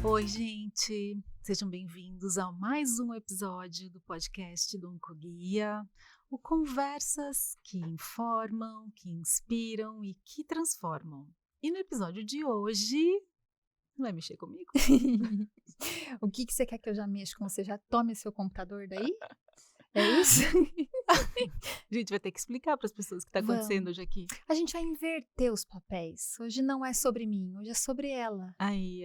Oi, gente! Sejam bem-vindos a mais um episódio do podcast do Oncoguia, o Conversas que informam, que inspiram e que transformam. E no episódio de hoje, vai mexer comigo? O que você quer que eu já mexa com você? Já tome seu computador daí? É isso? A gente vai ter que explicar para as pessoas o que está acontecendo Vamos. hoje aqui. A gente vai inverter os papéis. Hoje não é sobre mim, hoje é sobre ela. Ai.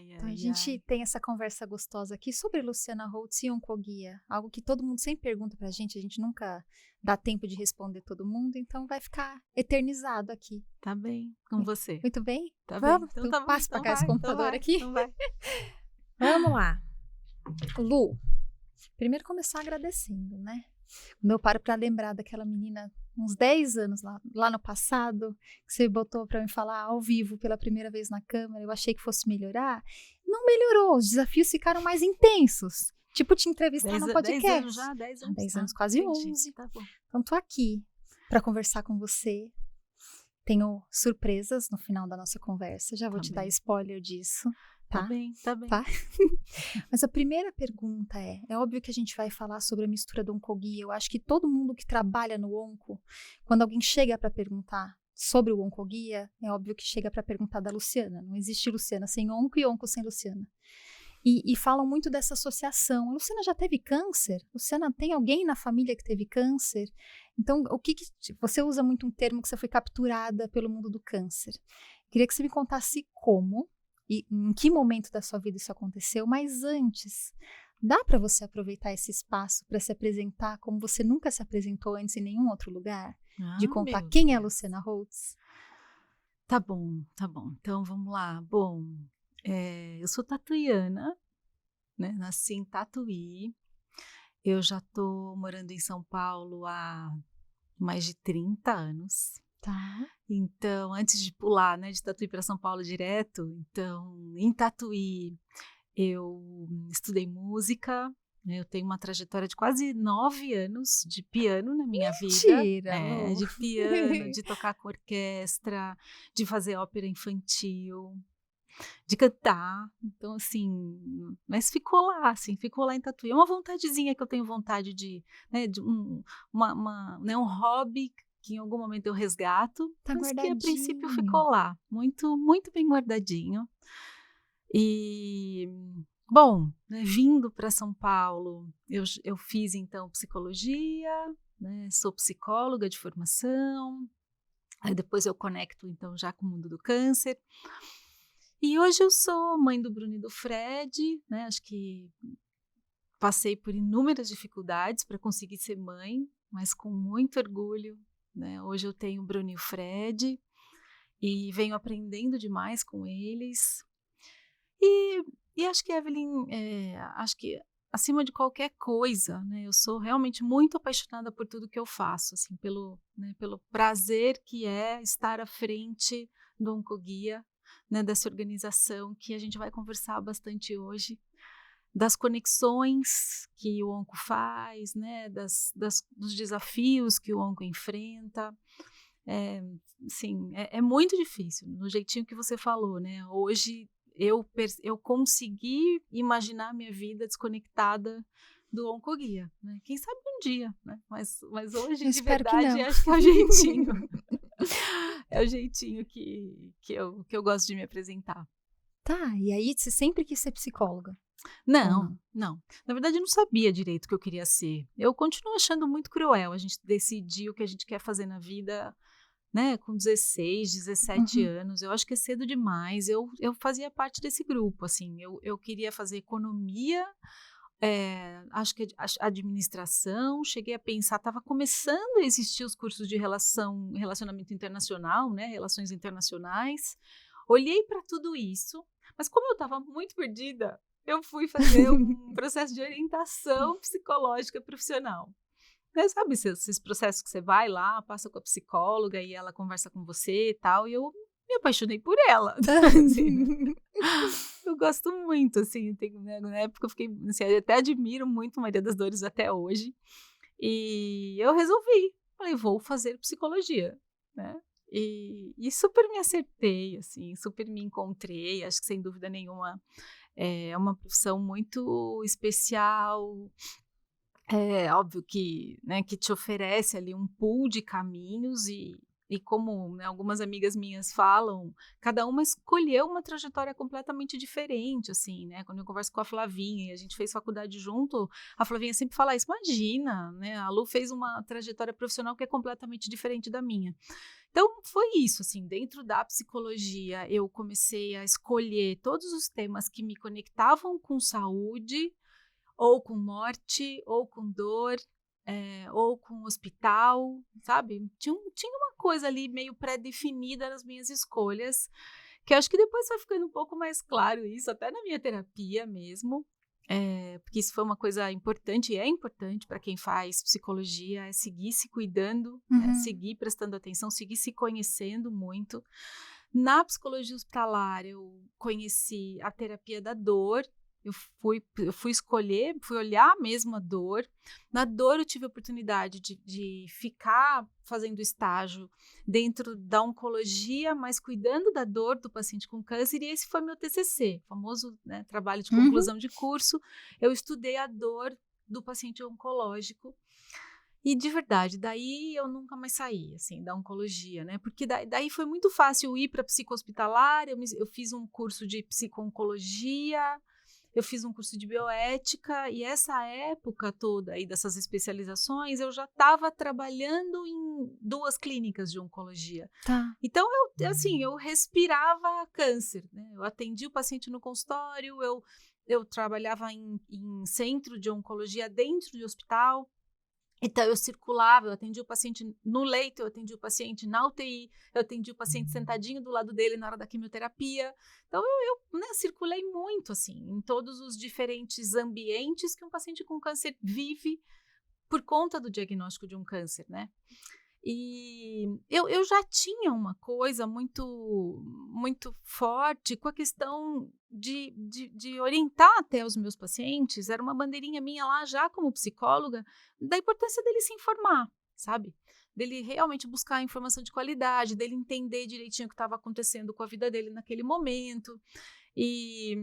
Então a gente tem essa conversa gostosa aqui sobre Luciana Holtz e Oncoguia. Algo que todo mundo sempre pergunta pra gente, a gente nunca dá tempo de responder todo mundo, então vai ficar eternizado aqui. Tá bem, com você. Muito bem? Tá Vamos? bem, então Então tá bom. passo pra Então cá esse vai, computador aqui. Então vai. Vamos lá. Lu, primeiro começar agradecendo, né? Quando eu paro pra lembrar daquela menina, uns 10 anos lá no passado, que você botou pra me falar ao vivo pela primeira vez na câmera, eu achei que fosse melhorar. Não melhorou, os desafios ficaram mais intensos. Tipo, te entrevistar no podcast. 10 anos já, 10 anos. 10 anos, quase entendi. 11. Tá bom. Então, tô aqui pra conversar com você. Tenho surpresas no final da nossa conversa, já vou Tá te bem. dar spoiler disso. Tá bem. Tá? Mas a primeira pergunta é óbvio que a gente vai falar sobre a mistura do Oncoguia. Eu acho que todo mundo que trabalha no Onco, quando alguém chega para perguntar sobre o Oncoguia, é óbvio que chega para perguntar da Luciana. Não existe Luciana sem Onco e Onco sem Luciana. E falam muito dessa associação. A Luciana já teve câncer? Luciana, tem alguém na família que teve câncer? Então, você usa muito um termo que você foi capturada pelo mundo do câncer. Queria que você me contasse como e em que momento da sua vida isso aconteceu, mas antes, dá para você aproveitar esse espaço para se apresentar como você nunca se apresentou antes em nenhum outro lugar? De contar Meu quem é a Deus. Luciana Holtz? Tá bom. Então vamos lá. Bom, eu sou tatuiana, né? Nasci em Tatuí. Eu já tô morando em São Paulo há mais de 30 anos. Tá. Então, antes de pular, né, de Tatuí para São Paulo direto, então, em Tatuí, eu estudei música, né, eu tenho uma trajetória de quase 9 anos de piano na minha vida. Mentira, Lu. De piano, de tocar com orquestra, de fazer ópera infantil, de cantar. Então, assim, mas ficou lá, assim, ficou lá em Tatuí. É uma vontadezinha que eu tenho vontade de, né, de né, um hobby que em algum momento eu resgato, Tá mas que a princípio guardadinho. ficou lá, muito, muito bem guardadinho. E, bom, né, vindo para São Paulo, eu fiz então psicologia, né, sou psicóloga de formação, aí depois eu conecto então já com o mundo do câncer. E hoje eu sou mãe do Bruno e do Fred, né? Acho que passei por inúmeras dificuldades para conseguir ser mãe, mas com muito orgulho, né? Hoje eu tenho o Bruno e o Fred e venho aprendendo demais com eles. E acho que, Evelyn, acho que acima de qualquer coisa, né? Eu sou realmente muito apaixonada por tudo que eu faço, assim, pelo prazer que é estar à frente do Oncoguia, né, dessa organização que a gente vai conversar bastante hoje, das conexões que o Onco faz, né, dos desafios que o Onco enfrenta. Sim, é muito difícil, no jeitinho que você falou, né? Hoje eu consegui imaginar minha vida desconectada do Oncoguia, né? Quem sabe um dia, né? Mas hoje, Eu de espero que verdade, não. acho que é o jeitinho. É o jeitinho que eu gosto de me apresentar. Tá, e aí você sempre quis ser psicóloga? Não. Na verdade, eu não sabia direito o que eu queria ser. Eu continuo achando muito cruel a gente decidir o que a gente quer fazer na vida, né, com 16, 17 anos. Eu acho que é cedo demais. Eu fazia parte desse grupo, assim. Eu queria fazer economia, acho que administração. Cheguei a pensar, estava começando a existir os cursos de relacionamento internacional, né, relações internacionais. Olhei para tudo isso, mas como eu estava muito perdida, eu fui fazer um processo de orientação psicológica profissional. Né, sabe esses processos que você vai lá, passa com a psicóloga e ela conversa com você e tal, e eu me apaixonei por ela. Assim, eu gosto muito, assim, né, na época eu fiquei, assim, eu até admiro muito Maria das Dores até hoje, e eu resolvi, falei, vou fazer psicologia, né? E super me acertei, assim, super me encontrei, acho que sem dúvida nenhuma É uma profissão muito especial. É óbvio que, né, que te oferece ali um pool de caminhos e como, né, algumas amigas minhas falam, cada uma escolheu uma trajetória completamente diferente, assim, né? Quando eu converso com a Flavinha e a gente fez faculdade junto, a Flavinha sempre fala isso: "Imagina, né, a Lu fez uma trajetória profissional que é completamente diferente da minha". Então foi isso, assim, dentro da psicologia eu comecei a escolher todos os temas que me conectavam com saúde, ou com morte, ou com dor, ou com hospital, sabe. Tinha uma coisa ali meio pré-definida nas minhas escolhas, que eu acho que depois foi ficando um pouco mais claro isso, até na minha terapia mesmo, porque isso foi uma coisa importante e é importante para quem faz psicologia, é seguir se cuidando, né, Uhum. seguir prestando atenção, seguir se conhecendo muito. Na psicologia hospitalar, eu conheci a terapia da dor, eu fui escolher, fui olhar mesmo a dor. Na dor eu tive a oportunidade de ficar fazendo estágio dentro da oncologia, mas cuidando da dor do paciente com câncer, e esse foi meu TCC, famoso, né, trabalho de Uhum. conclusão de curso. Eu estudei a dor do paciente oncológico e de verdade, daí eu nunca mais saí, assim, da oncologia, né, porque daí foi muito fácil ir pra psico-hospitalar, eu fiz um curso de psico-oncologia, eu fiz um curso de bioética, e essa época toda aí dessas especializações, eu já estava trabalhando em 2 clínicas de oncologia. Tá. Então assim, eu respirava câncer, né, eu atendi o paciente no consultório, eu trabalhava em centro de oncologia dentro de hospital. Então eu circulava, eu atendia o paciente no leito, eu atendia o paciente na UTI, eu atendia o paciente sentadinho do lado dele na hora da quimioterapia. Então né, circulei muito, assim, em todos os diferentes ambientes que um paciente com câncer vive por conta do diagnóstico de um câncer, né. E eu já tinha uma coisa muito forte com a questão de orientar até os meus pacientes, era uma bandeirinha minha lá já como psicóloga, da importância dele se informar, sabe. Dele realmente buscar informação de qualidade, dele entender direitinho o que estava acontecendo com a vida dele naquele momento. E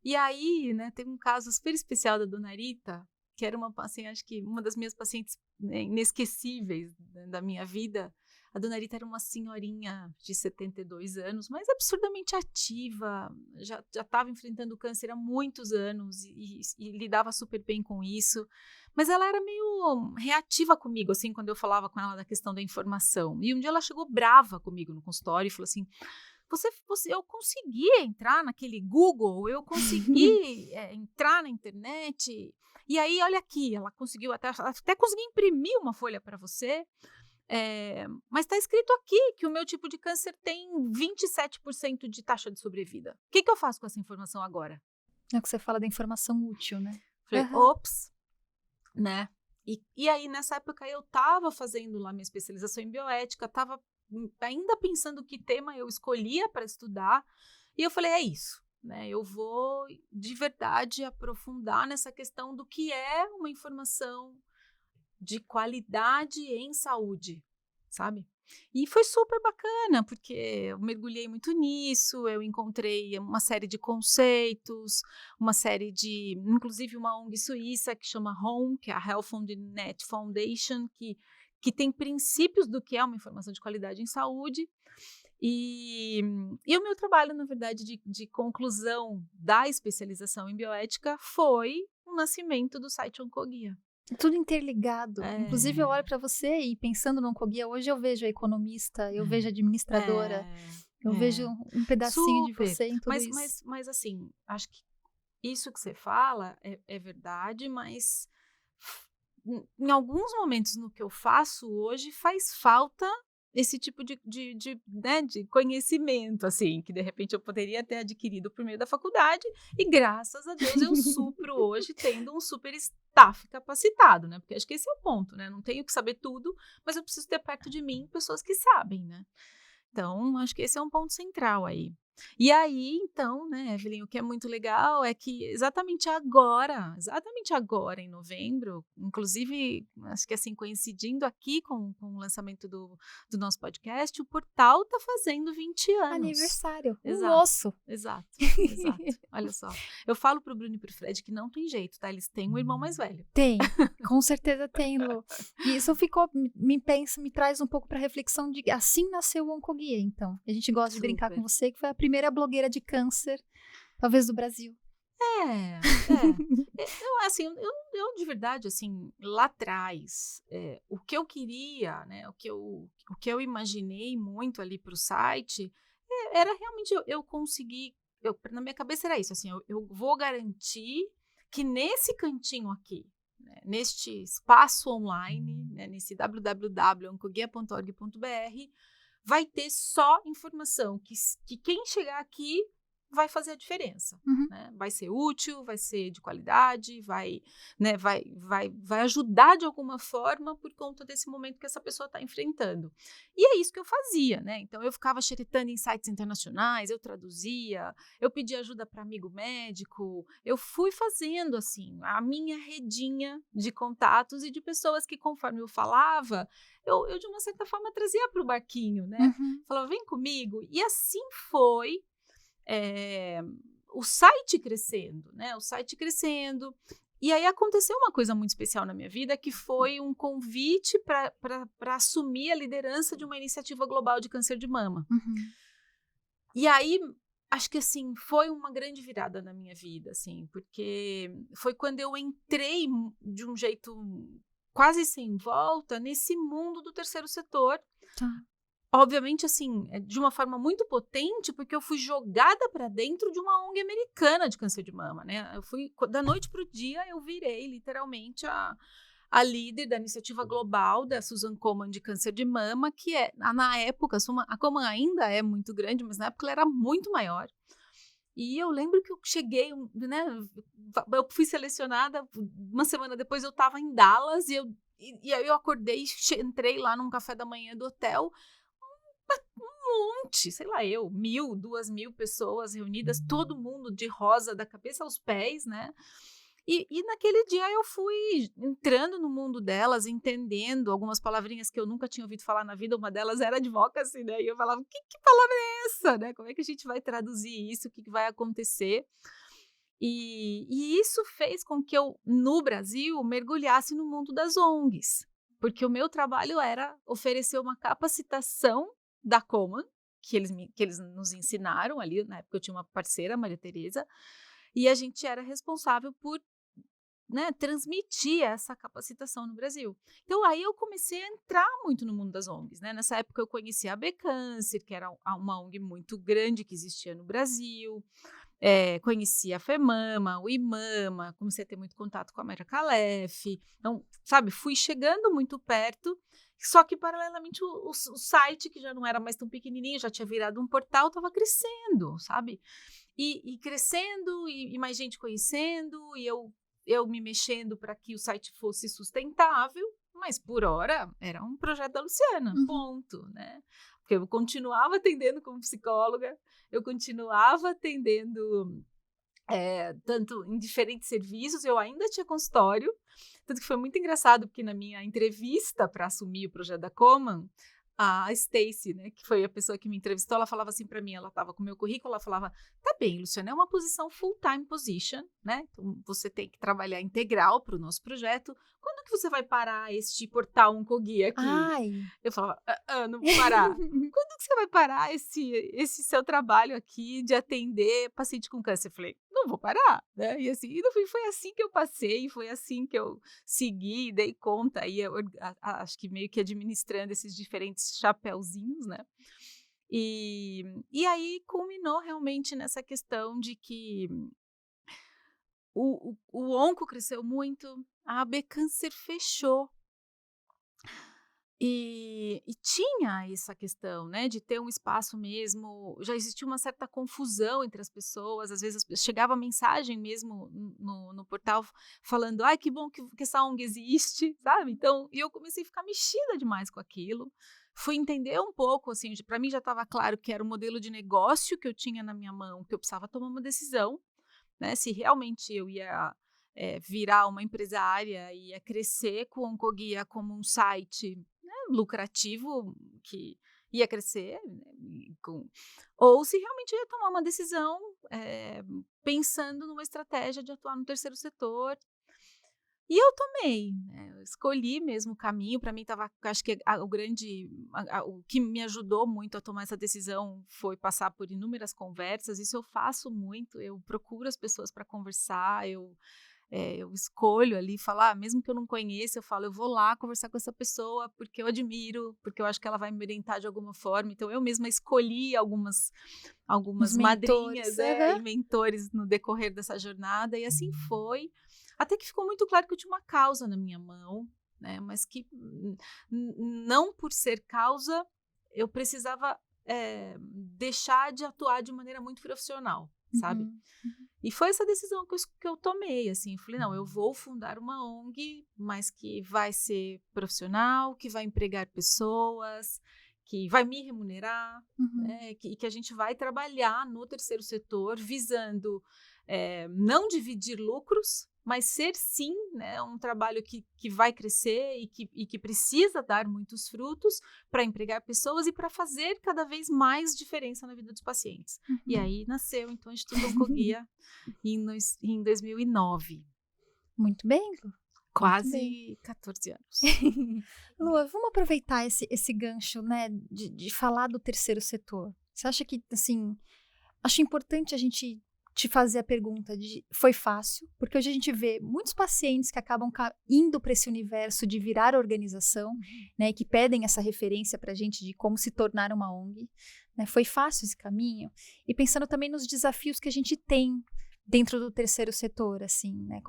e aí, né, tem um caso super especial da dona Rita, que era uma paciente, acho que uma das minhas pacientes, né, inesquecíveis da minha vida. A dona Rita era uma senhorinha de 72 anos, mas absurdamente ativa, já estava enfrentando câncer há muitos anos e lidava super bem com isso, mas ela era meio reativa comigo, assim, quando eu falava com ela da questão da informação. E um dia ela chegou brava comigo no consultório e falou assim: eu consegui entrar naquele Google, eu consegui, entrar na internet, e aí olha aqui, ela conseguiu até conseguir imprimir uma folha para você, mas está escrito aqui que o meu tipo de câncer tem 27% de taxa de sobrevida. O que que eu faço com essa informação agora? É o que você fala da informação útil, né? Falei: Aham. "Ops", né. E aí nessa época eu estava fazendo lá minha especialização em bioética, estava, ainda pensando que tema eu escolhia para estudar, e eu falei: "É isso, né, eu vou de verdade aprofundar nessa questão do que é uma informação de qualidade em saúde", sabe. E foi super bacana, porque eu mergulhei muito nisso, eu encontrei uma série de conceitos, uma série de inclusive uma ONG suíça que chama HOME, que é a Health on the Net Foundation, que tem princípios do que é uma informação de qualidade em saúde. E e o meu trabalho, na verdade, de conclusão da especialização em bioética foi o nascimento do site Oncoguia. Tudo interligado. Inclusive, eu olho É, para você e pensando no Oncoguia, hoje eu vejo a economista, eu vejo a administradora, é, eu vejo é. um pedacinho de Super. você em tudo Mas isso. mas mas, assim, acho que isso que você fala é verdade, mas em alguns momentos no que eu faço hoje, faz falta esse tipo né, de conhecimento, assim, que de repente eu poderia ter adquirido por meio da faculdade, e graças a Deus eu supro hoje tendo um super staff capacitado, né, porque acho que esse é o ponto, né, não tenho que saber tudo, mas eu preciso ter perto de mim pessoas que sabem, né. Então acho que esse é um ponto central aí. E aí, então, né, Evelyn, o que é muito legal é que exatamente agora, em novembro, inclusive, acho que assim, coincidindo aqui com o lançamento do nosso podcast, o portal está fazendo 20 anos. Aniversário, um Exato, osso. exato, exato. Olha só. Eu falo pro Bruno e pro Fred que não tem jeito, tá? Eles têm um irmão mais velho. Tem, com certeza tem, Lu. E isso me traz um pouco para reflexão de assim nasceu o Oncoguia, então. A gente gosta de brincar com você, que foi a primeira blogueira de câncer, talvez do Brasil. É. Eu, assim, eu de verdade, assim, lá atrás, o que eu queria, né, o que eu imaginei muito ali para o site, era realmente eu conseguir, na minha cabeça era isso, assim, eu vou garantir que nesse cantinho aqui, né, neste espaço online, né, nesse www.oncoguia.org.br, vai ter só informação que quem chegar aqui vai fazer a diferença. Uhum. Né? Vai ser útil, vai ser de qualidade, vai ajudar de alguma forma por conta desse momento que essa pessoa está enfrentando. E é isso que eu fazia, né? Então eu ficava xeretando em sites internacionais, eu traduzia, eu pedia ajuda para amigo médico, eu fui fazendo assim a minha redinha de contatos e de pessoas que, conforme eu falava, eu de uma certa forma trazia para o barquinho, né? Uhum. Falava, vem comigo. E assim foi o site crescendo, né? O site crescendo. E aí aconteceu uma coisa muito especial na minha vida, que foi um convite para assumir a liderança de uma iniciativa global de câncer de mama. Uhum. E aí, acho que assim, foi uma grande virada na minha vida, assim, porque foi quando eu entrei de um jeito quase sem volta nesse mundo do terceiro setor. Tá. Obviamente, assim, de uma forma muito potente, porque eu fui jogada para dentro de uma ONG americana de câncer de mama, né? Eu fui, da noite para o dia, eu virei literalmente a líder da iniciativa global da Susan Komen de câncer de mama, que na época, a Komen ainda é muito grande, mas na época ela era muito maior. E eu lembro que eu cheguei, né? Eu fui selecionada, uma semana depois eu estava em Dallas e aí eu acordei, entrei lá num café da manhã do hotel, um monte, sei lá, 1.000, 2.000 pessoas reunidas, todo mundo de rosa da cabeça aos pés, né? E naquele dia eu fui entrando no mundo delas, entendendo algumas palavrinhas que eu nunca tinha ouvido falar na vida. Uma delas era advocacy, né? E eu falava, que palavra é essa, né? Como é que a gente vai traduzir isso? O que vai acontecer? E isso fez com que eu, no Brasil, mergulhasse no mundo das ONGs, porque o meu trabalho era oferecer uma capacitação da Komen, que eles nos ensinaram ali. Na época eu tinha uma parceira, a Maria Tereza, e a gente era responsável por, né, transmitir essa capacitação no Brasil. Então aí eu comecei a entrar muito no mundo das ONGs, né? Nessa época eu conheci a B-Câncer, que era uma ONG muito grande que existia no Brasil. Conheci a FEMAMA, o IMAMA, comecei a ter muito contato com a Mayra Calef. Então, sabe, fui chegando muito perto, só que paralelamente o site, que já não era mais tão pequenininho, já tinha virado um portal, estava crescendo, sabe? E crescendo, e mais gente conhecendo, e eu me mexendo para que o site fosse sustentável, mas por hora era um projeto da Luciana, ponto, né? Porque eu continuava atendendo como psicóloga, eu continuava atendendo tanto em diferentes serviços, eu ainda tinha consultório, tanto que foi muito engraçado, porque na minha entrevista para assumir o projeto da Komen, a Stacy, né, que foi a pessoa que me entrevistou, ela falava assim para mim, ela estava com o meu currículo, ela falava, tá bem, Luciana, é uma posição full-time position, né, então você tem que trabalhar integral para o nosso projeto, quando que você vai parar este portal Oncoguia aqui? Ai. Eu falava, não vou parar. Quando que você vai parar esse seu trabalho aqui de atender paciente com câncer? Eu falei, não vou parar, né? E assim, e no fim foi assim que eu passei, foi assim que eu segui, dei conta aí, acho que meio que administrando esses diferentes chapeuzinhos, né? E aí culminou realmente nessa questão de que o onco cresceu muito, a AB Câncer fechou. E tinha essa questão, né, de ter um espaço mesmo, já existia uma certa confusão entre as pessoas, às vezes chegava mensagem mesmo no portal falando, ai, que bom que essa ONG existe, sabe? Então, e eu comecei a ficar mexida demais com aquilo, fui entender um pouco, assim, para mim já estava claro que era o modelo de negócio que eu tinha na minha mão, que eu precisava tomar uma decisão, né, se realmente eu ia, virar uma empresária, ia crescer com o Oncoguia como um site, né, lucrativo, que ia crescer, né, ou se realmente eu ia tomar uma decisão, pensando numa estratégia de atuar no terceiro setor. E eu tomei, né, eu escolhi mesmo o caminho, para mim estava, acho que o grande, o que me ajudou muito a tomar essa decisão foi passar por inúmeras conversas, isso eu faço muito, eu procuro as pessoas para conversar, eu escolho ali falar, mesmo que eu não conheça, eu falo, eu vou lá conversar com essa pessoa porque eu admiro, porque eu acho que ela vai me orientar de alguma forma, então eu mesma escolhi Os algumas mentores. madrinhas, Aham. e mentores no decorrer dessa jornada, e assim foi. Até que ficou muito claro que eu tinha uma causa na minha mão, né, mas que não por ser causa, eu precisava, deixar de atuar de maneira muito profissional, sabe. Uhum. Uhum. E foi essa decisão que eu tomei, assim, eu falei: "Não, eu vou fundar uma ONG, mas que vai ser profissional, que vai empregar pessoas, que vai me remunerar, Uhum. né, que a gente vai trabalhar no terceiro setor visando, não dividir lucros, mas ser sim, né, um trabalho que vai crescer e que precisa dar muitos frutos para empregar pessoas e para fazer cada vez mais diferença na vida dos pacientes". E Uhum. aí nasceu então o Instituto Oncoguia em 2009, Muito bem, Lu, muito bem. quase 14 anos. Lua, vamos aproveitar esse gancho, né, de falar do terceiro setor. Você acha que, assim, acho importante a gente te fazer a pergunta de foi fácil? Porque hoje a gente vê muitos pacientes que acabam indo para esse universo de virar organização, né, que pedem essa referência para a gente de como se tornar uma ONG. Né? Foi fácil esse caminho? E pensando também nos desafios que a gente tem dentro do terceiro setor, assim, né?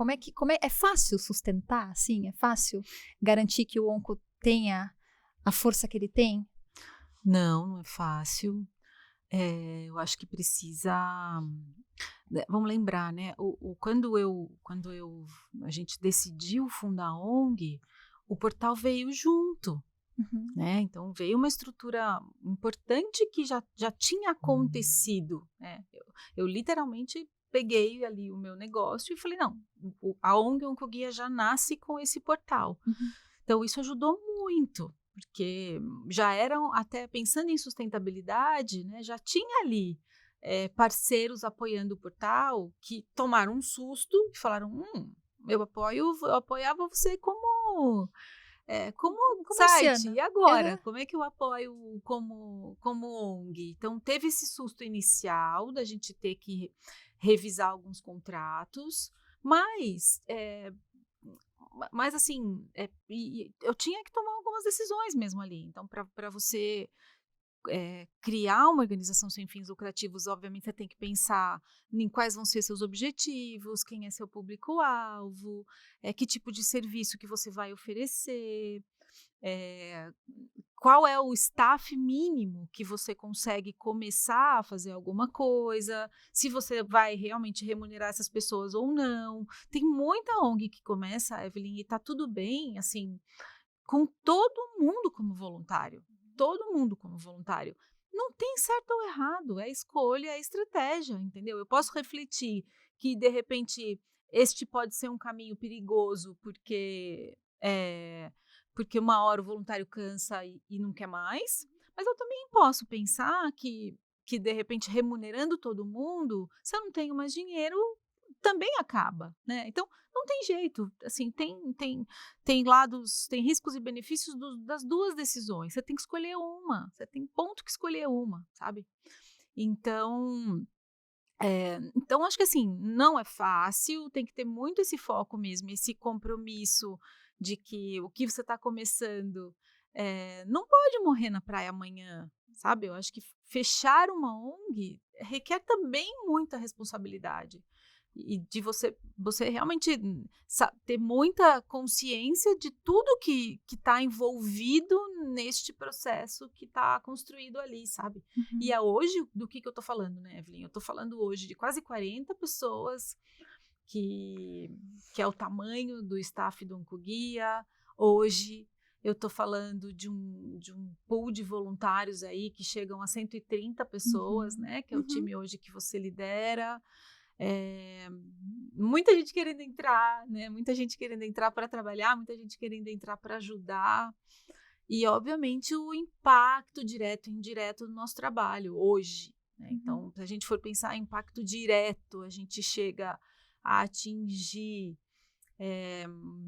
É fácil sustentar, assim? É fácil garantir que o onco tenha a força que ele tem? Não, não é fácil. Eu acho que precisa, né, vamos lembrar, né, quando a gente decidiu fundar a ONG, o portal veio junto, Uhum. né, então veio uma estrutura importante que já tinha acontecido, né. Eu literalmente peguei ali o meu negócio e falei: "Não, a ONG Oncoguia já nasce com esse portal". Uhum. Então isso ajudou muito, porque já eram, até pensando em sustentabilidade, né, já tinha ali, parceiros apoiando o portal que tomaram um susto e falaram: eu apoiava você como Como site, oceano. e agora? Aham. Como é que eu apoio como ONG?". Então teve esse susto inicial da gente ter que revisar alguns contratos, mas, mas assim, e eu tinha que tomar algumas decisões mesmo ali. Então, para você, criar uma organização sem fins lucrativos, obviamente você tem que pensar em quais vão ser seus objetivos, quem é seu público-alvo, que tipo de serviço que você vai oferecer, eh, qual é o staff mínimo que você consegue começar a fazer alguma coisa, se você vai realmente remunerar essas pessoas ou não. Tem muita ONG que começa, Evelyn, e tá tudo bem, assim, com todo mundo como voluntário. Todo mundo como voluntário. Não tem certo ou errado, é escolha, é estratégia, entendeu? Eu posso refletir que, de repente, este pode ser um caminho perigoso porque uma hora o voluntário cansa e não quer mais, mas eu também posso pensar que de repente, remunerando todo mundo, se eu não tenho mais dinheiro, também acaba, né? Então, não tem jeito, assim, tem lados, tem riscos e benefícios das duas decisões. Você tem que escolher uma, você tem ponto que escolher uma, sabe? Então, então acho que assim, não é fácil, tem que ter muito esse foco mesmo, esse compromisso de que o que você está começando, não pode morrer na praia amanhã, sabe? Eu acho que fechar uma ONG requer também muita responsabilidade. E de você realmente ter muita consciência de tudo que está envolvido neste processo que está construído ali, sabe? E Uhum. é hoje do que eu estou falando, né, Evelyn? Eu estou falando hoje de quase 40 pessoas, que, que é o tamanho do staff do Oncoguia hoje. eu estou falando de um pool de voluntários aí que chegam a 130 pessoas, né? Que é o time hoje que você lidera. Muita gente querendo entrar, né? Muita gente querendo entrar para trabalhar, muita gente querendo entrar para ajudar. E, obviamente, o impacto direto e indireto do nosso trabalho hoje. Né? Então, se a gente for pensar em impacto direto, a gente chega a atingir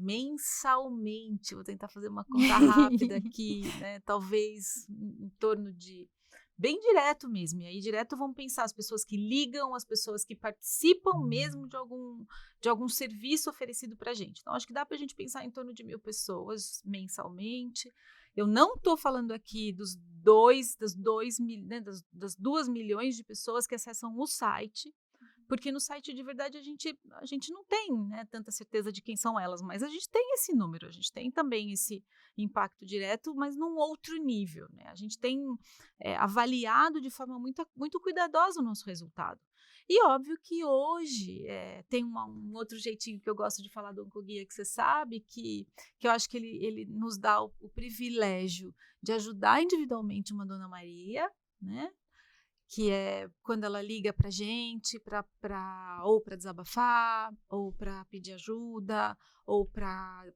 mensalmente, vou tentar fazer uma conta rápida aqui, né? Talvez em torno de, bem direto mesmo, e aí direto vamos pensar as pessoas que ligam, as pessoas que participam mesmo de algum serviço oferecido para a gente. Então, acho que dá para a gente pensar em torno de 1.000 pessoas mensalmente. Eu não estou falando aqui das 2 milhões de pessoas que acessam o site, porque no site, de verdade, a gente não tem, né, tanta certeza de quem são elas, mas a gente tem esse número, a gente tem também esse impacto direto, mas num outro nível. Né? A gente tem avaliado de forma muito, muito cuidadosa o nosso resultado. E óbvio que hoje tem um outro jeitinho que eu gosto de falar do Oncoguia, que você sabe, que eu acho que ele nos dá o privilégio de ajudar individualmente uma Dona Maria, né? Que é quando ela liga para a gente, ou para desabafar, ou para pedir ajuda, ou para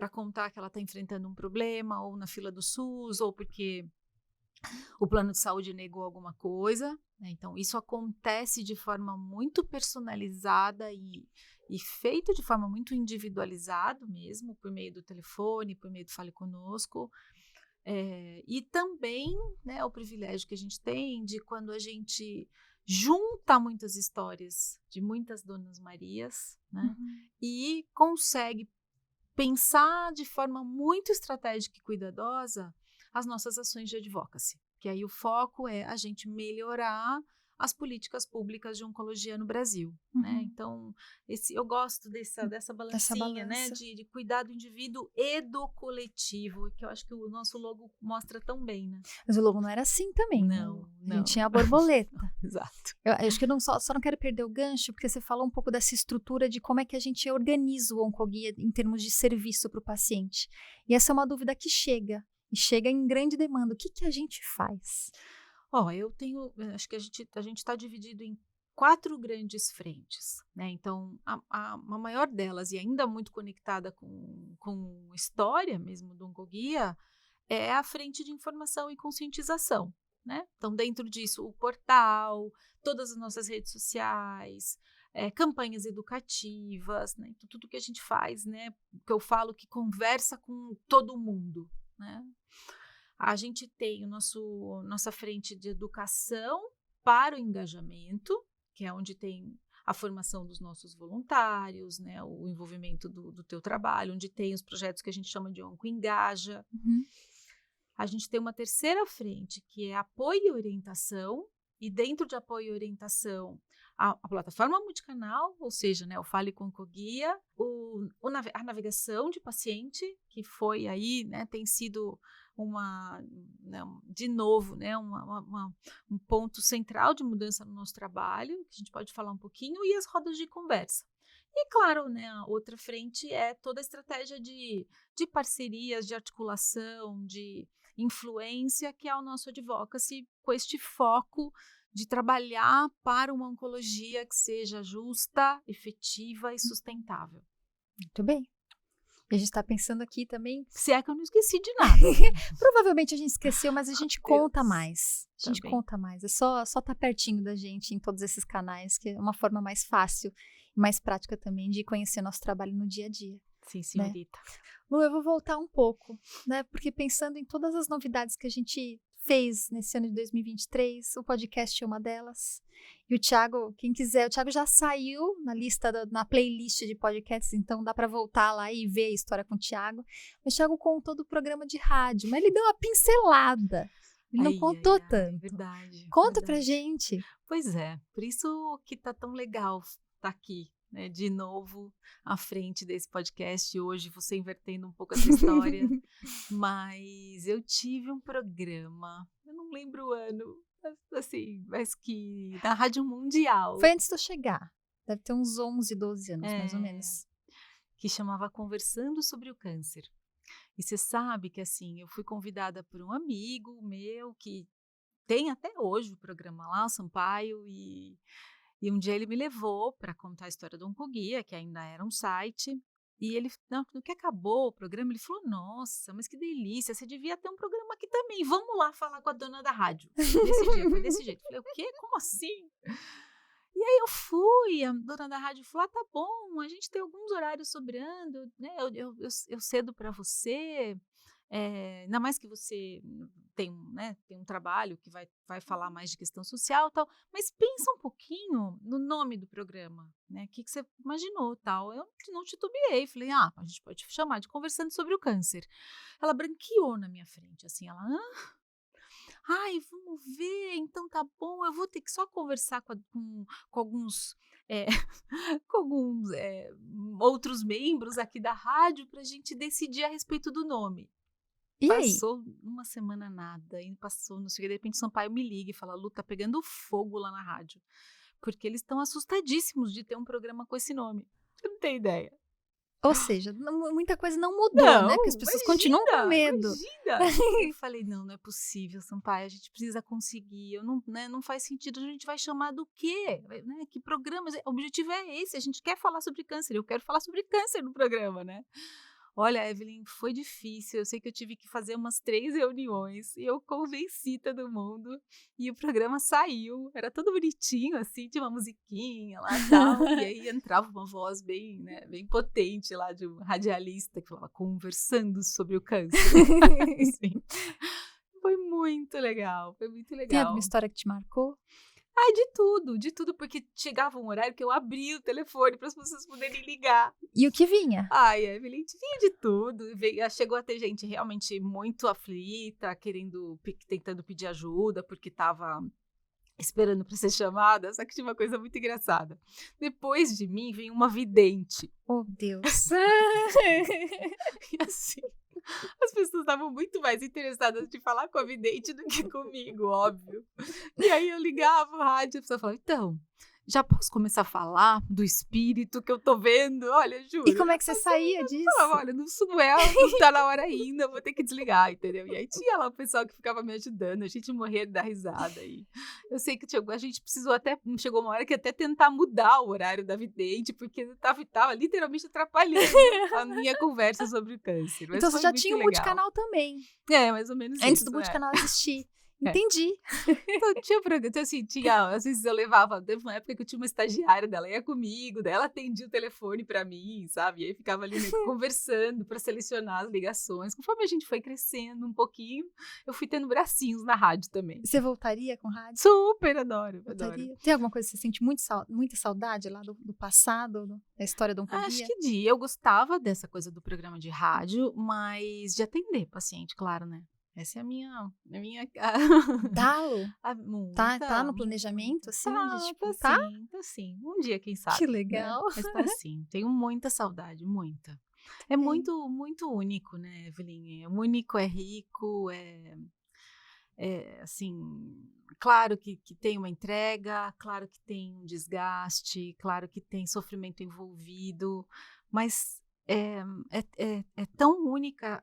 contar que ela está enfrentando um problema, ou na fila do SUS, ou porque o plano de saúde negou alguma coisa. Né? Então, isso acontece de forma muito personalizada e feito de forma muito individualizada mesmo, por meio do telefone, por meio do Fale Conosco. E também, né, o privilégio que a gente tem de quando a gente junta muitas histórias de muitas Donas Marias, né, e consegue pensar de forma muito estratégica e cuidadosa as nossas ações de advocacy. Que aí o foco é a gente melhorar as políticas públicas de oncologia no Brasil. Né? Então, eu gosto dessa balancinha, né? De cuidar do indivíduo e do coletivo, que eu acho que o nosso logo mostra tão bem. Né? Mas o logo não era assim também. Não, né? não. A gente tinha a borboleta. Exato. Eu acho que eu só não quero perder o gancho, porque você falou um pouco dessa estrutura de como é que a gente organiza o Oncoguia em termos de serviço para o paciente. E essa é uma dúvida que chega, e chega em grande demanda. O que a gente faz? Acho que a gente está dividido em 4 grandes frentes, né? Então, a maior delas, e ainda muito conectada com história mesmo do Oncoguia, é a frente de informação e conscientização, né? Então, dentro disso, o portal, todas as nossas redes sociais, campanhas educativas, né? Então, tudo que a gente faz, né? Que eu falo que conversa com todo mundo, né? A gente tem nossa frente de educação para o engajamento, que é onde tem a formação dos nossos voluntários, né, o envolvimento do teu trabalho, onde tem os projetos que a gente chama de Onco Engaja. A gente tem uma terceira frente, que é apoio e orientação, e dentro de apoio e orientação, a plataforma multicanal, ou seja, né, o Fale com Oncoguia, a navegação de paciente, que foi aí, né, tem sido de novo, né, um ponto central de mudança no nosso trabalho, que a gente pode falar um pouquinho, e as rodas de conversa. E, claro, né, a outra frente é toda a estratégia de parcerias, de articulação, de influência, que é o nosso advocacy, com este foco de trabalhar para uma oncologia que seja justa, efetiva e sustentável. Muito bem. E a gente está pensando aqui também... Se é que eu não esqueci de nada. Provavelmente a gente esqueceu, mas a gente conta mais. A gente Também. conta mais. É só estar pertinho da gente em todos esses canais, que é uma forma mais fácil e mais prática também de conhecer nosso trabalho no dia a dia. Sim, senhorita. Né? Lu, eu vou voltar um pouco, né? Porque pensando em todas as novidades que a gente fez nesse ano de 2023, o podcast é uma delas. E o Thiago, quem quiser, o Thiago já saiu na playlist de podcasts, então dá para voltar lá e ver a história com o Thiago. Mas o Thiago contou do programa de rádio, mas ele deu uma pincelada. Ele não contou tanto. Verdade. Conta pra gente. Pois é, por isso que tá tão legal estar aqui, né, de novo à frente desse podcast hoje, você invertendo um pouco essa história. Mas eu tive um programa, eu não lembro o ano, assim, mas que na Rádio Mundial. Foi antes de eu chegar, deve ter uns 11, 12 anos, mais ou menos. Que chamava Conversando sobre o Câncer. E você sabe que, assim, eu fui convidada por um amigo meu que tem até hoje o programa lá, o Sampaio, e um dia ele me levou para contar a história do Oncoguia, que ainda era um site, e ele, no que acabou o programa, ele falou: "Nossa, mas que delícia, você devia ter um programa aqui também, vamos lá falar com a dona da rádio". Desse dia, foi desse jeito. Falei: "O quê? Como assim?". E aí eu fui, a dona da rádio falou: "Ah, tá bom, a gente tem alguns horários sobrando, né, eu cedo para você, ainda mais que você tem né, tem um trabalho que vai falar mais de questão social, tal, mas pensa um pouquinho no nome do programa, né, que você imaginou, tal". Eu não titubeei, falei: "Ah, a gente pode chamar de Conversando sobre o Câncer". Ela branqueou na minha frente, assim, ela: "Ai, vamos ver, então tá bom, eu vou ter que só conversar com alguns, eh, com alguns, outros membros aqui da rádio pra gente decidir a respeito do nome". E aí? Passou uma semana nada, e passou não sei o quê, de repente o Sampaio me liga e fala: "Lu, tá pegando fogo lá na rádio, porque eles estão assustadíssimos de ter um programa com esse nome". Você não tem ideia. Ou seja, muita coisa não mudou, né, porque as Não, pessoas continuam com imagina, medo. imagina. Eu falei: "Não, não é possível, Sampaio, a gente precisa conseguir, eu não, né, não faz sentido, a gente vai chamar do quê? Né, que programa? O objetivo é esse, a gente quer falar sobre câncer, eu quero falar sobre câncer no programa, né". Olha, Evelyn, foi difícil, eu sei que eu tive que fazer umas 3 reuniões, e eu convenci todo mundo, e o programa saiu, era todo bonitinho, assim, tinha uma musiquinha lá, tal, e aí entrava uma voz bem, né, bem potente lá de um radialista que falava: "Conversando sobre o câncer". Assim, foi muito legal, foi muito Tem alguma legal. história que te marcou? Ai, de tudo, porque chegava um horário que eu abria o telefone para as pessoas poderem ligar. E o que vinha? Ai, Evelyn, vinha de tudo. Chegou a ter gente realmente muito aflita, tentando pedir ajuda, porque estava esperando para ser chamada. Só que tinha uma coisa muito engraçada. Depois de mim, veio uma vidente. Oh, Deus. E assim, as pessoas estavam muito mais interessadas de falar com a vidente do que comigo, óbvio. E aí eu ligava o rádio e a pessoa falava: "Então, já posso começar a falar do espírito que eu tô vendo?". Olha, E juro, como é já que você passei, saía falava: disso? "Olha, não tá na hora ainda, vou ter que desligar", entendeu. E aí tinha lá o pessoal que ficava me ajudando, a gente morria de dar risada. E eu sei que a gente precisou até, chegou uma hora que até tentar mudar o horário da vidente, porque estava literalmente atrapalhando a minha conversa sobre o câncer, mas Então você foi já muito tinha o legal. multicanal também, É, mais ou menos antes do isso, é. multicanal existir. É. Entendi. Então tinha programa, então assim, tinha às vezes eu levava, teve uma época que eu tinha uma estagiária dela, ia comigo, daí ela atendia o telefone pra mim, sabe, e aí ficava ali, né, conversando pra selecionar as ligações. Conforme a gente foi crescendo um pouquinho, eu fui tendo bracinhos na rádio também. Você voltaria com rádio? Super, adoro, adoro. Voltaria? Tem alguma coisa que você sente muita saudade lá do passado, da história da Acho oncologia? que eu gostava dessa coisa do programa de rádio, mas de atender paciente, claro, né. Essa é a minha Dá-lo? Tá muita, no planejamento, muita. assim, de Tá tipo, tá? sim, tá sim. Um dia, quem Que sabe, né. legal. Mas tá sim. Tenho muita saudade, muita. É É. muito, muito único, né, Evelyn. É único, é rico, assim, claro que tem uma entrega, claro que tem um desgaste, claro que tem sofrimento envolvido, mas é tão única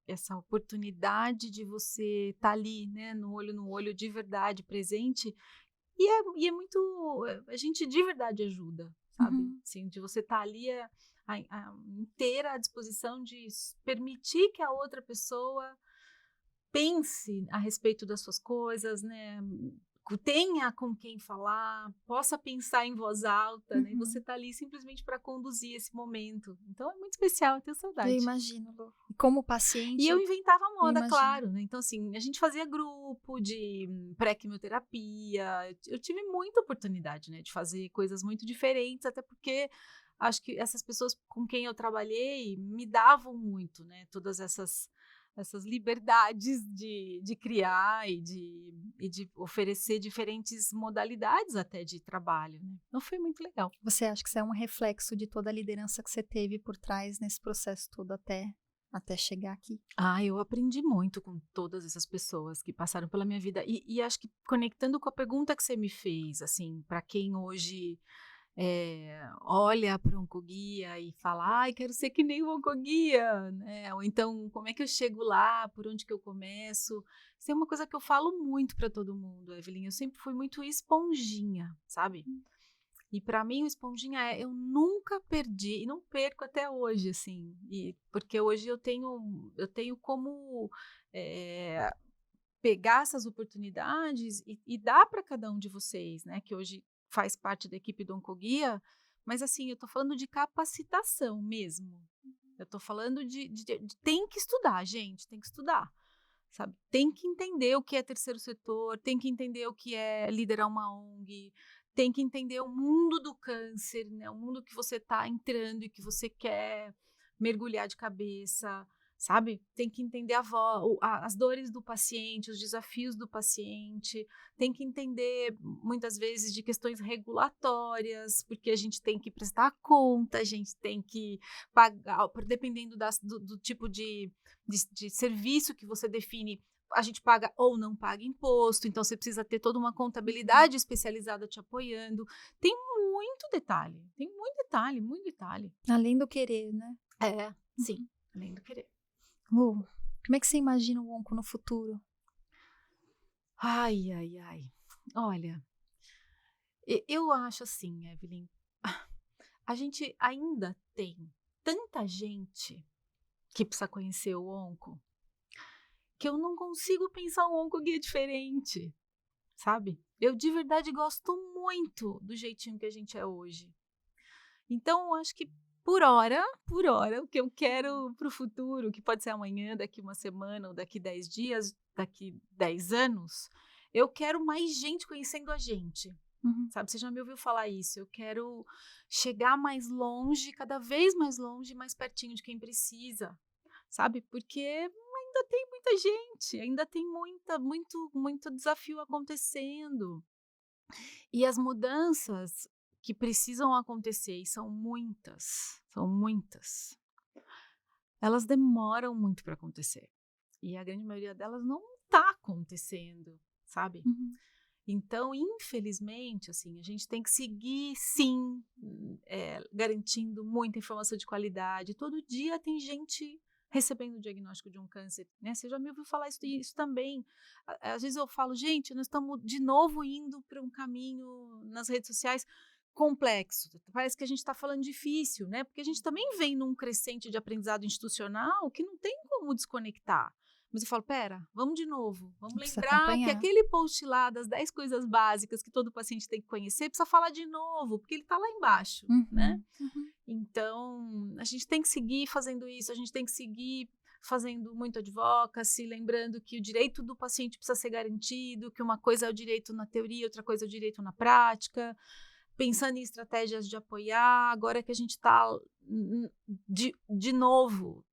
essa oportunidade de você estar ali, né, no olho de verdade, presente, e é muito, a gente de verdade ajuda, sabe, Uhum. assim, de você estar ali, inteira à disposição de permitir que a outra pessoa pense a respeito das suas coisas, né, tenha com quem falar, possa pensar em voz alta, né, e você Uhum. tá ali simplesmente para conduzir esse momento. Então é muito especial, eu tenho Eu saudade. imagino, Lu. E como E eu paciente, inventava eu moda, imagino. claro, né, então assim, a gente fazia grupo de pré-quimioterapia, eu tive muita oportunidade, né, de fazer coisas muito diferentes, até porque acho que essas pessoas com quem eu trabalhei me davam muito, né, todas essas liberdades de criar e de oferecer diferentes modalidades até de trabalho, né. Então foi muito legal. Você acha que isso é um reflexo de toda a liderança que você teve por trás nesse processo todo até chegar aqui? Ah, eu aprendi muito com todas essas pessoas que passaram pela minha vida e acho que conectando com a pergunta que você me fez, assim, para quem hoje olha para o oncoguia e fala, ai, quero ser que nem o oncoguia, né? Ou então, como é que eu chego lá, por onde que eu começo? Isso é uma coisa que eu falo muito para todo mundo, Evelyn, eu sempre fui muito esponjinha, sabe? E para mim o esponjinha eu nunca perdi, e não perco até hoje, assim, porque hoje eu tenho como pegar essas oportunidades e dar para cada um de vocês, né, que hoje faz parte da equipe do Oncoguia, mas assim, eu estou falando de capacitação mesmo. Eu estou falando de tem que estudar, gente, tem que estudar, sabe? Tem que entender o que é terceiro setor, tem que entender o que é liderar uma ONG, tem que entender o mundo do câncer, né? O mundo que você está entrando e que você quer mergulhar de cabeça, sabe? Tem que entender as dores do paciente, os desafios do paciente, tem que entender muitas vezes de questões regulatórias, porque a gente tem que prestar conta, a gente tem que pagar, dependendo do tipo de serviço que você define, a gente paga ou não paga imposto, então você precisa ter toda uma contabilidade especializada te apoiando. Tem muito detalhe, muito detalhe. Além do querer, né? Sim, além do querer. Como é que você imagina o onco no futuro? Ai. Olha, eu acho assim, Evelyn, a gente ainda tem tanta gente que precisa conhecer o onco, que eu não consigo pensar um oncoguia diferente, sabe? Eu de verdade gosto muito do jeitinho que a gente é hoje. Então, eu acho que por hora, o que eu quero para o futuro, que pode ser amanhã, daqui uma semana, ou daqui 10 dias, daqui 10 anos, eu quero mais gente conhecendo a gente. Sabe, você já me ouviu falar isso? Eu quero chegar mais longe, cada vez mais longe, mais pertinho de quem precisa, sabe? Porque ainda tem muita gente, ainda tem muito desafio acontecendo. E as mudanças que precisam acontecer, e são muitas, elas demoram muito para acontecer. E a grande maioria delas não está acontecendo, sabe? Então, infelizmente, assim, a gente tem que seguir, sim, garantindo muita informação de qualidade. Todo dia tem gente recebendo o diagnóstico de um câncer, né? Você já me ouviu falar isso também. Às vezes eu falo, gente, nós estamos de novo indo para um caminho nas redes sociais complexo. Parece que a gente está falando difícil, né? Porque a gente também vem num crescente de aprendizado institucional que não tem como desconectar. Mas eu falo, pera, vamos de novo. Vamos lembrar que aquele post lá das 10 coisas básicas que todo paciente tem que conhecer, precisa falar de novo, porque ele está lá embaixo, né? Então, a gente tem que seguir fazendo isso, a gente tem que seguir fazendo muito advocacy, lembrando que o direito do paciente precisa ser garantido, que uma coisa é o direito na teoria, outra coisa é o direito na prática, pensando em estratégias de apoiar, agora que a gente está de novo,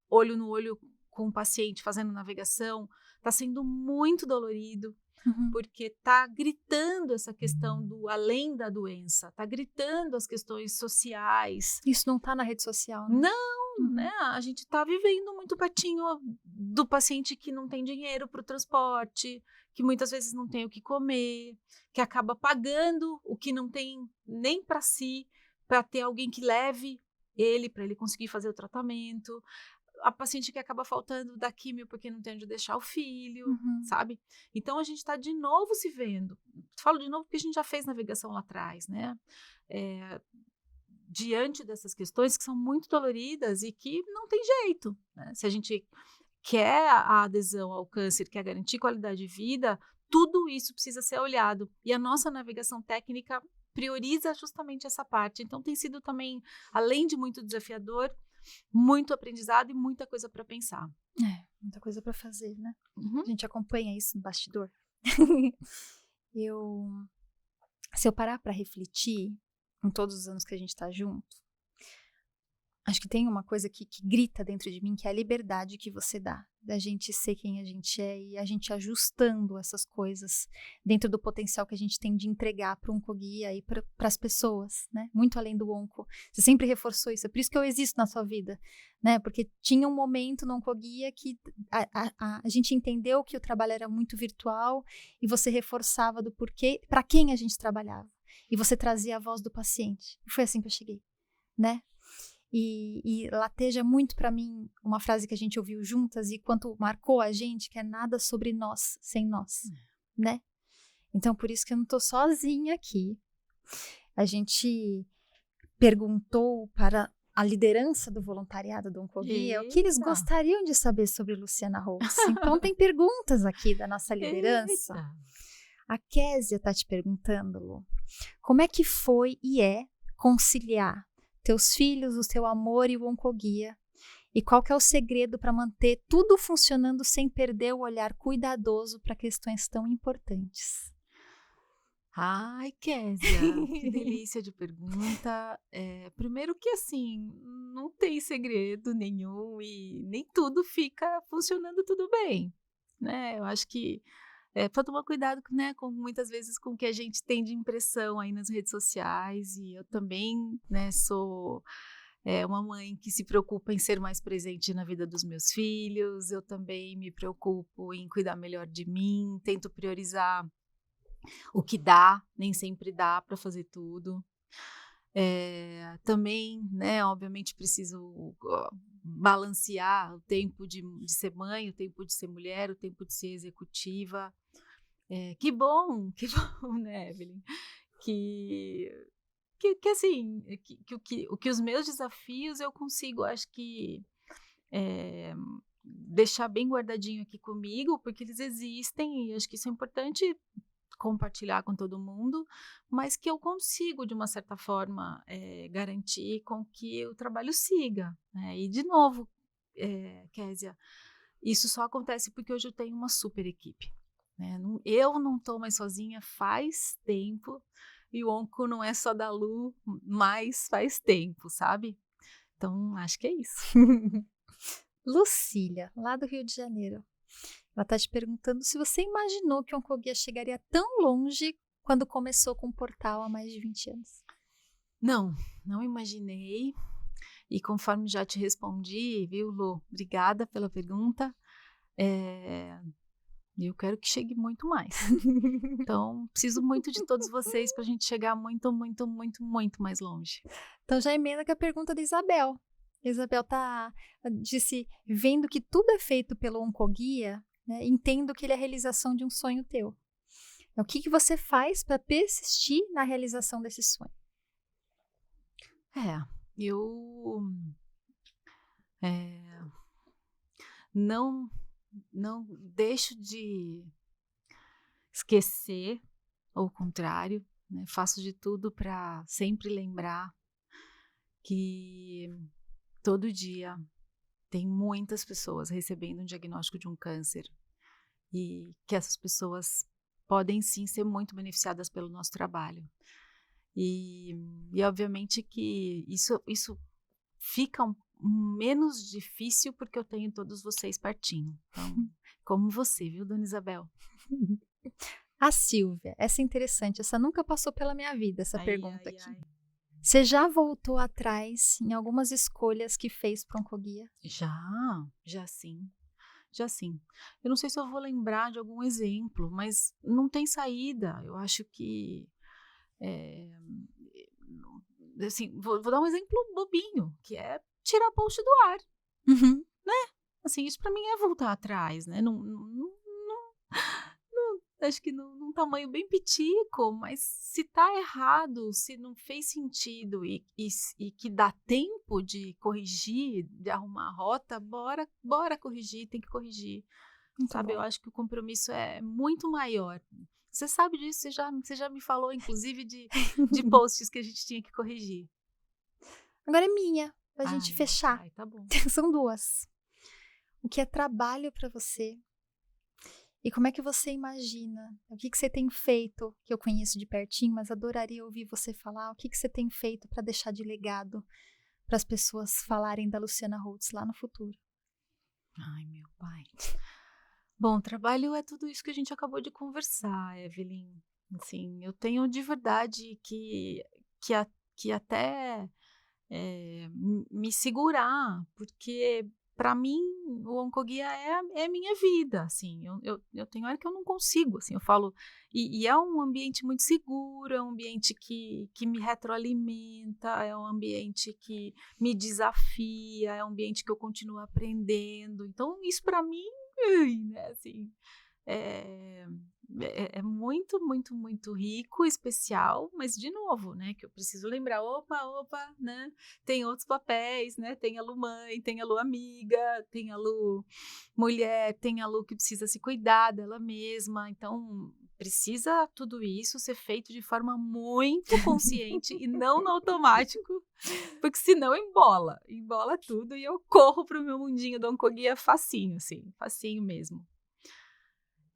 olho no olho com o paciente fazendo navegação, está sendo muito dolorido, porque está gritando essa questão do além da doença, está gritando as questões sociais. Isso não está na rede social, né? Não, né? A gente está vivendo muito pertinho do paciente que não tem dinheiro para o transporte, que muitas vezes não tem o que comer, que acaba pagando o que não tem nem para si, para ter alguém que leve ele, para ele conseguir fazer o tratamento. A paciente que acaba faltando da químio porque não tem onde deixar o filho, sabe? Então, a gente está de novo se vendo. Falo de novo porque a gente já fez navegação lá atrás, né? Diante dessas questões que são muito doloridas e que não tem jeito, né? Se a gente quer a adesão ao câncer, quer garantir qualidade de vida, tudo isso precisa ser olhado. E a nossa navegação técnica prioriza justamente essa parte. Então, tem sido também, além de muito desafiador, muito aprendizado e muita coisa para pensar. Muita coisa para fazer, né? A gente acompanha isso no bastidor. Se eu parar para refletir em todos os anos que a gente está junto, acho que tem uma coisa que grita dentro de mim, que é a liberdade que você dá, da gente ser quem a gente é e a gente ajustando essas coisas dentro do potencial que a gente tem de entregar para o oncoguia e para as pessoas, né? Muito além do onco. Você sempre reforçou isso, é por isso que eu existo na sua vida, né? Porque tinha um momento no oncoguia que a gente entendeu que o trabalho era muito virtual e você reforçava do porquê, para quem a gente trabalhava. e você trazia a voz do paciente. E foi assim que eu cheguei, né? E lateja muito para mim uma frase que a gente ouviu juntas e quanto marcou a gente, que é nada sobre nós sem nós, né? Então, por isso que eu não tô sozinha aqui. A gente perguntou para a liderança do voluntariado do Oncoguia o que eles Eita. gostariam de saber sobre Luciana Holtz. Então, tem perguntas aqui da nossa liderança. Eita. A Késia tá te perguntando, Lu, como é que foi e é conciliar teus filhos, o seu amor e o Oncoguia? E qual que é o segredo para manter tudo funcionando sem perder o olhar cuidadoso para questões tão importantes? Ai, Késia, que delícia de pergunta. Primeiro que assim, não tem segredo nenhum e nem tudo fica funcionando tudo bem, né? Eu acho que precisa tomar cuidado, né, com muitas vezes com o que a gente tem de impressão aí nas redes sociais e eu também, né, sou uma mãe que se preocupa em ser mais presente na vida dos meus filhos, eu também me preocupo em cuidar melhor de mim, tento priorizar o que dá, nem sempre dá para fazer tudo. Também, né, obviamente preciso balancear o tempo de ser mãe, o tempo de ser mulher, o tempo de ser executiva. Que bom, né, Evelyn? Que assim, o que os meus desafios eu consigo, acho que deixar bem guardadinho aqui comigo, porque eles existem e acho que isso é importante compartilhar com todo mundo, mas que eu consigo, de uma certa forma, garantir com que o trabalho siga, né? E, de novo, Késia, isso só acontece porque hoje eu tenho uma super equipe, né? Eu não estou mais sozinha faz tempo, e o Onco não é só da Lu, mas faz tempo, sabe? Então, acho que é isso. Lucília, lá do Rio de Janeiro. Ela está te perguntando se você imaginou que o Oncoguia chegaria tão longe quando começou com o portal há mais de 20 anos. Não imaginei. E conforme já te respondi, viu, Lu? Obrigada pela pergunta. Eu quero que chegue muito mais. Então, preciso muito de todos vocês para a gente chegar muito, muito, muito, muito mais longe. Então, já emenda com a pergunta da Isabel. Isabel disse, vendo que tudo é feito pelo Oncoguia, né, entendo que ele é a realização de um sonho teu. Então, o que você faz para persistir na realização desse sonho? Eu não deixo de esquecer, ou o contrário, né, faço de tudo para sempre lembrar que todo dia tem muitas pessoas recebendo um diagnóstico de um câncer e que essas pessoas podem sim ser muito beneficiadas pelo nosso trabalho. E obviamente que isso fica menos difícil porque eu tenho todos vocês pertinho. Então, como você, viu, dona Isabel? A Silvia, essa é interessante, essa nunca passou pela minha vida, essa pergunta aqui. Ai. Você já voltou atrás em algumas escolhas que fez para o Oncoguia? Já sim. Eu não sei se eu vou lembrar de algum exemplo, mas não tem saída. Eu acho que assim, vou dar um exemplo bobinho, que é tirar post do ar. Uhum. Né? Assim, isso para mim é voltar atrás, né? Acho que num tamanho bem pitico, mas se tá errado, se não fez sentido e que dá tempo de corrigir, de arrumar a rota, bora corrigir, tem que corrigir. Muito sabe? bom. Eu acho que o compromisso é muito maior. Você sabe disso, você já me falou, inclusive, de posts que a gente tinha que corrigir. Agora é minha, pra gente fechar. Tá bom. São duas. O que é trabalho para você? E como é que você imagina? O que você tem feito, que eu conheço de pertinho, mas adoraria ouvir você falar. O que você tem feito para deixar de legado para as pessoas falarem da Luciana Holtz lá no futuro? Ai, meu pai. Bom, trabalho é tudo isso que a gente acabou de conversar, Evelyn. Assim, eu tenho de verdade que até me segurar, porque para mim, o Oncoguia é a minha vida, assim, eu tenho hora que eu não consigo, assim, eu falo e é um ambiente muito seguro, é um ambiente que me retroalimenta, é um ambiente que me desafia, é um ambiente que eu continuo aprendendo, então isso para mim, ai, né, assim, é é muito, muito, muito rico, especial, mas de novo, né, que eu preciso lembrar: "Opa, opa", né, tem outros papéis, né, tem a Lu mãe, tem a Lu amiga, tem a Lu mulher, tem a Lu que precisa se cuidar dela mesma, então precisa tudo isso ser feito de forma muito consciente e não no automático, porque senão embola, embola tudo e eu corro para o meu mundinho do Oncoguia facinho, assim, facinho mesmo.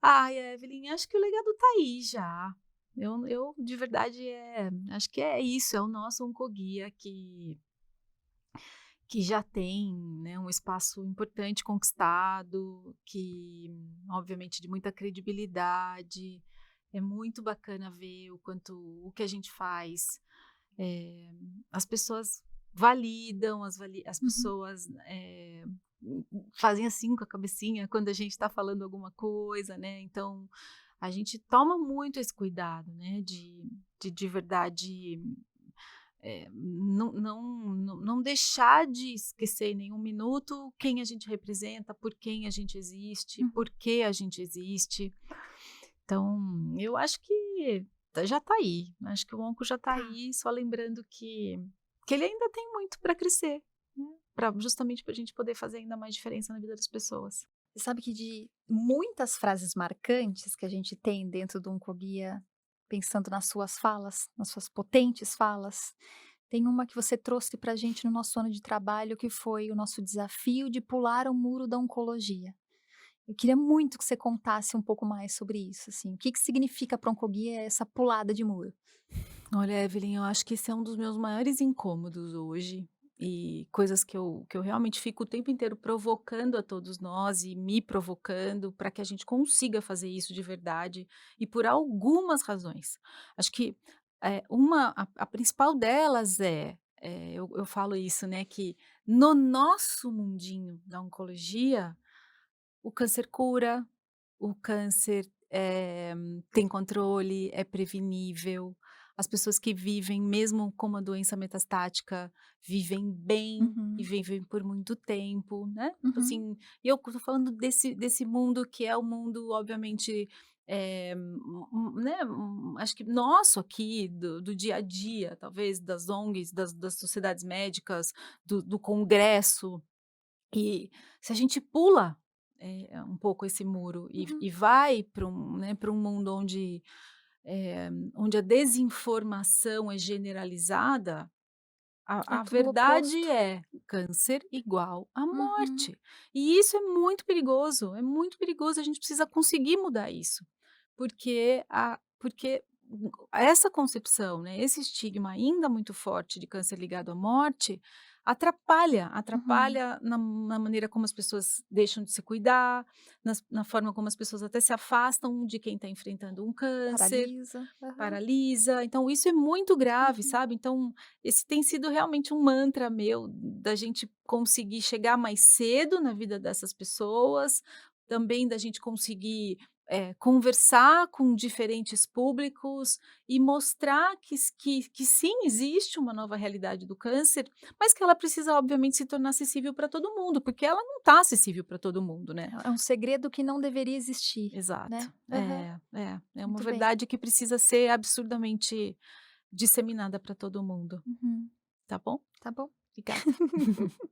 Ai, Evelyn, acho que o legado tá aí já. Eu de verdade, acho que é isso, é o nosso Oncoguia que já tem, né, um espaço importante conquistado, que obviamente de muita credibilidade. É muito bacana ver o que a gente faz, eh, as pessoas validam, as Uhum. pessoas, fazem assim com a cabecinha quando a gente está falando alguma coisa, né, então a gente toma muito esse cuidado, né, de verdade, não deixar de esquecer em nenhum minuto quem a gente representa, por quem a gente existe, Uhum. por que a gente existe. Então, eu acho que já está aí, acho que o onco já está Tá. aí, só lembrando que ele ainda tem muito para crescer, né, justamente para a gente poder fazer ainda mais diferença na vida das pessoas. Você sabe que de muitas frases marcantes que a gente tem dentro do Oncoguia, pensando nas suas falas, nas suas potentes falas, tem uma que você trouxe para a gente no nosso ano de trabalho, que foi o nosso desafio de pular o muro da oncologia. Eu queria muito que você contasse um pouco mais sobre isso, assim, o que que significa para o Oncoguia essa pulada de muro? Olha, Evelyn, eu acho que esse é um dos meus maiores incômodos hoje e coisas que eu realmente fico o tempo inteiro provocando a todos nós e me provocando para que a gente consiga fazer isso de verdade e por algumas razões. Acho que a principal delas eu falo isso, né, que no nosso mundinho da oncologia, o câncer cura, o câncer, tem controle, é prevenível. As pessoas que vivem mesmo com uma doença metastática, vivem bem e Uhum, vivem por muito tempo, né. uhum. Assim, e eu tô falando desse mundo que é o mundo obviamente, né, acho que nosso aqui, do dia a dia, talvez das ONGs, das sociedades médicas, do congresso. E se a gente pula, um pouco esse muro Uhum. e vai para né, para um mundo onde a desinformação é generalizada, É a tudo o verdade oposto. é: câncer igual a Uhum, morte. E isso é muito perigoso, a gente precisa conseguir mudar isso, porque essa concepção, né, esse estigma ainda muito forte de câncer ligado à morte, uhum. atrapalha na maneira como as pessoas deixam de se cuidar, na forma como as pessoas até se afastam de quem está enfrentando um câncer. Paralisa. Aham. Paralisa, então isso é muito grave, Uhum. sabe. Então, esse tem sido realmente um mantra meu, da gente conseguir chegar mais cedo na vida dessas pessoas, também da gente conseguir, conversar com diferentes públicos e mostrar que sim, existe uma nova realidade do câncer, mas que ela precisa obviamente se tornar acessível para todo mundo, porque ela não está acessível para todo mundo, né. É um segredo que não deveria existir, Exato. né. Aham. É uma Muito bem. verdade que precisa ser absurdamente disseminada para todo mundo, Uhum. tá bom? Tá bom. Obrigada.